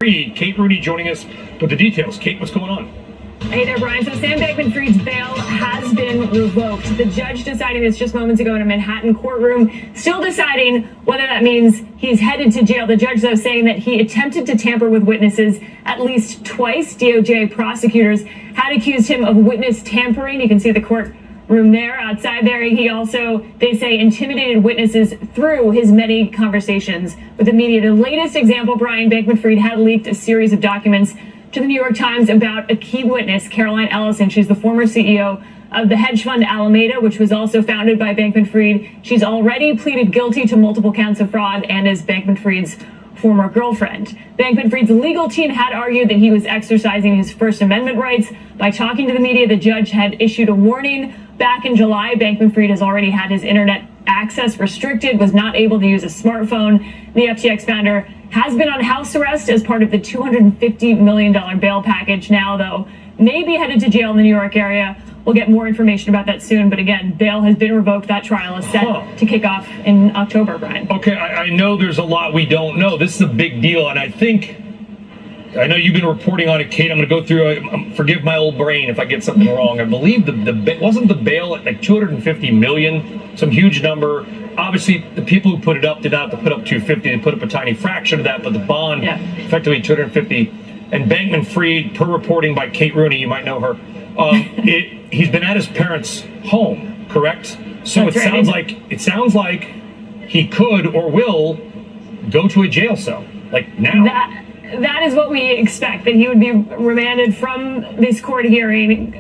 Fried. Kate Rooney joining us with the details. Kate, what's going on? Hey there, Brian. So Sam Bankman Fried's bail has been revoked. The judge deciding this just moments ago in a Manhattan courtroom, still deciding whether that means he's headed to jail. The judge, though, saying that he attempted to tamper with witnesses at least twice. DOJ prosecutors had accused him of witness tampering. You can see the courtroom there. Outside there, he also, they say, intimidated witnesses through his many conversations with the media. The latest example, Brian, Bankman Fried had leaked a series of documents to the New York Times about a key witness, Caroline Ellison. She's the former CEO of the hedge fund Alameda, which was also founded by Bankman Fried. She's already pleaded guilty to multiple counts of fraud and is Bankman Fried's former girlfriend. Bankman Fried's legal team had argued that he was exercising his First Amendment rights by talking to the media. The judge had issued a warning back in July. Bankman Fried has already had his internet access restricted, was not able to use a smartphone. The FTX founder has been on house arrest as part of the $250 million bail package. Now, though, may be headed to jail in the New York area. We'll get more information about that soon. But again, bail has been revoked. That trial is set to kick off in October, Brian. Okay, I know there's a lot we don't know. This is a big deal. And I know you've been reporting on it, Kate. I'm going to go through, forgive my old brain if I get something wrong. I believe wasn't the bail at like $250 million, some huge number. Obviously, the people who put it up did not have to put up 250. They put up a tiny fraction of that, but the bond, effectively 250. And Bankman Fried, per reporting by Kate Rooney, you might know her, he's been at his parents' home, correct? So it sounds like he could or will go to a jail cell, like now. That is what we expect, that he would be remanded from this court hearing,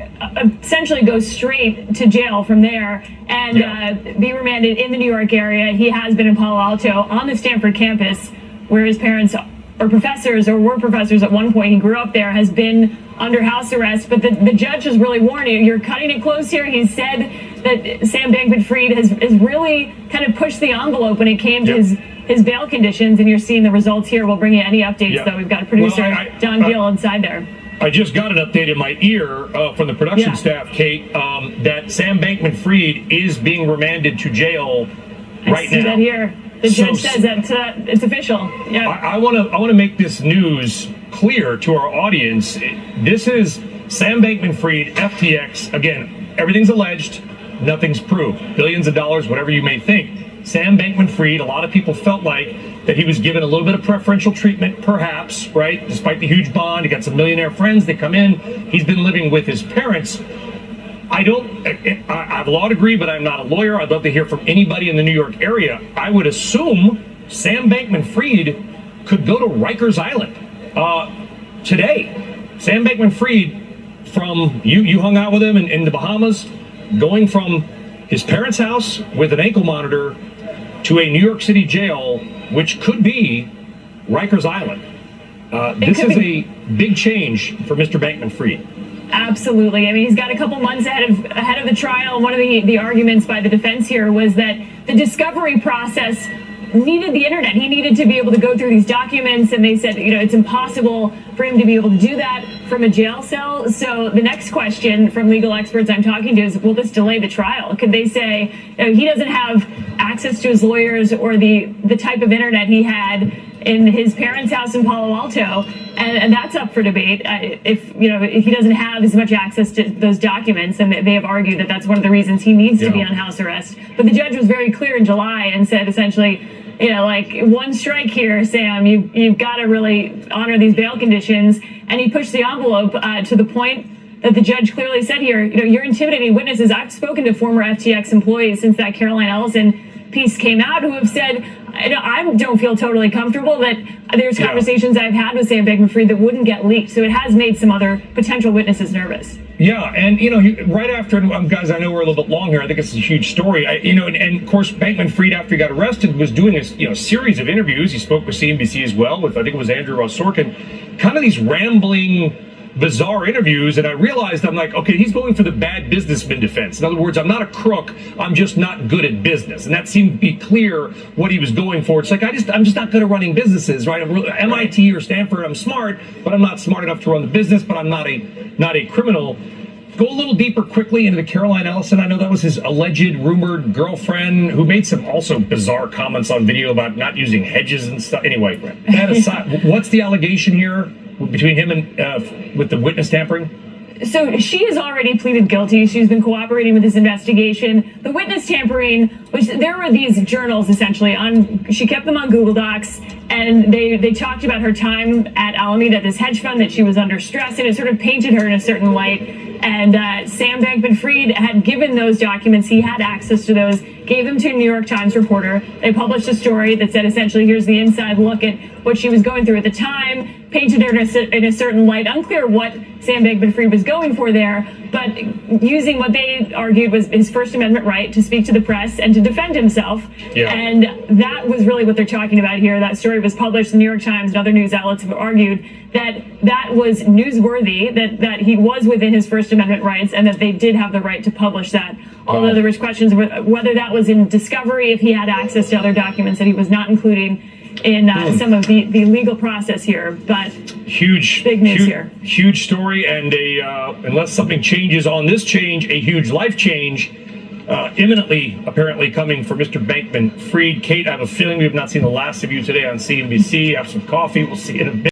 essentially go straight to jail from there and be remanded in the New York area. He has been in Palo Alto on the Stanford campus where his parents are professors or were professors at one point. He grew up there, has been under house arrest, but the judge has really warned you, you're cutting it close here. He said that Sam Bankman Fried has really kind of pushed the envelope when it came to his bail conditions, and you're seeing the results here. We'll bring you any updates, though. We've got producer Don Gill inside there. I just got an update in my ear from the production staff, Kate, that Sam Bankman Fried is being remanded to jail right now. I see that here. The judge says that it's official. Yeah. I want to make this news clear to our audience. This is Sam Bankman Fried, FTX. Again, everything's alleged, nothing's proved. Billions of dollars, whatever you may think. Sam Bankman Fried, a lot of people felt like that he was given a little bit of preferential treatment, perhaps, right? Despite the huge bond, he got some millionaire friends, they come in. He's been living with his parents. I have a law degree, but I'm not a lawyer. I'd love to hear from anybody in the New York area. I would assume Sam Bankman Fried could go to Rikers Island today. Sam Bankman Fried, from you hung out with him in the Bahamas, going from his parents' house with an ankle monitor to a New York City jail, which could be Rikers Island. This is a big change for Mr. Bankman Fried. Absolutely. I mean, he's got a couple months ahead of the trial. One of the arguments by the defense here was that the discovery process needed the internet. He needed to be able to go through these documents, and they said, it's impossible for him to be able to do that from a jail cell. So the next question from legal experts I'm talking to is, will this delay the trial? Could they say he doesn't have access to his lawyers or the type of internet he had in his parents' house in Palo Alto, and that's up for debate. If he doesn't have as much access to those documents, and they have argued that that's one of the reasons he needs to be on house arrest. But the judge was very clear in July and said essentially, one strike here, Sam, you've got to really honor these bail conditions. And he pushed the envelope to the point that the judge clearly said here, you're intimidating witnesses. I've spoken to former FTX employees since that Caroline Ellison piece came out who have said, I don't feel totally comfortable that there's conversations I've had with Sam Bankman Fried that wouldn't get leaked. So it has made some other potential witnesses nervous. Yeah, and right after, guys, I know we're a little bit long here. I think it's a huge story. And of course, Bankman Fried, after he got arrested, was doing a series of interviews. He spoke with CNBC as well, with I think it was Andrew Ross Sorkin. Kind of these rambling, bizarre interviews, and I realized, I'm like, okay, he's going for the bad businessman defense. In other words, I'm not a crook, I'm just not good at business. And that seemed to be clear what he was going for. It's like, I'm just not good at running businesses, right? I'm really, MIT or Stanford, I'm smart, but I'm not smart enough to run the business, but I'm not a criminal. go a little deeper quickly into the Caroline Ellison. I know that was his alleged rumored girlfriend who made some also bizarre comments on video about not using hedges and stuff. Anyway, that aside, what's the allegation here between him and with the witness tampering? So she has already pleaded guilty. She's been cooperating with this investigation. The witness tampering, which there were these journals essentially she kept them on Google Docs, and they talked about her time at Alameda at this hedge fund, that she was under stress, and it sort of painted her in a certain light. And Sam Bankman Fried had given those documents. He had access to those, gave them to a New York Times reporter. They published a story that said essentially, here's the inside look at what she was going through at the time, painted her in a certain light. Unclear what Sam Bankman Fried was going for there, but using what they argued was his First Amendment right to speak to the press and to defend himself. Yeah. And that was really what they're talking about here. That story was published. The New York Times and other news outlets have argued that that was newsworthy, that he was within his First Amendment rights, and that they did have the right to publish that. Although there was questions whether that was in discovery, if he had access to other documents that he was not including in some of the legal process here. But big news here. Huge story, and unless something changes on this change, a huge life change imminently apparently coming for Mr. Bankman Fried. Kate, I have a feeling we have not seen the last of you today on CNBC. Have some coffee. We'll see you in a bit.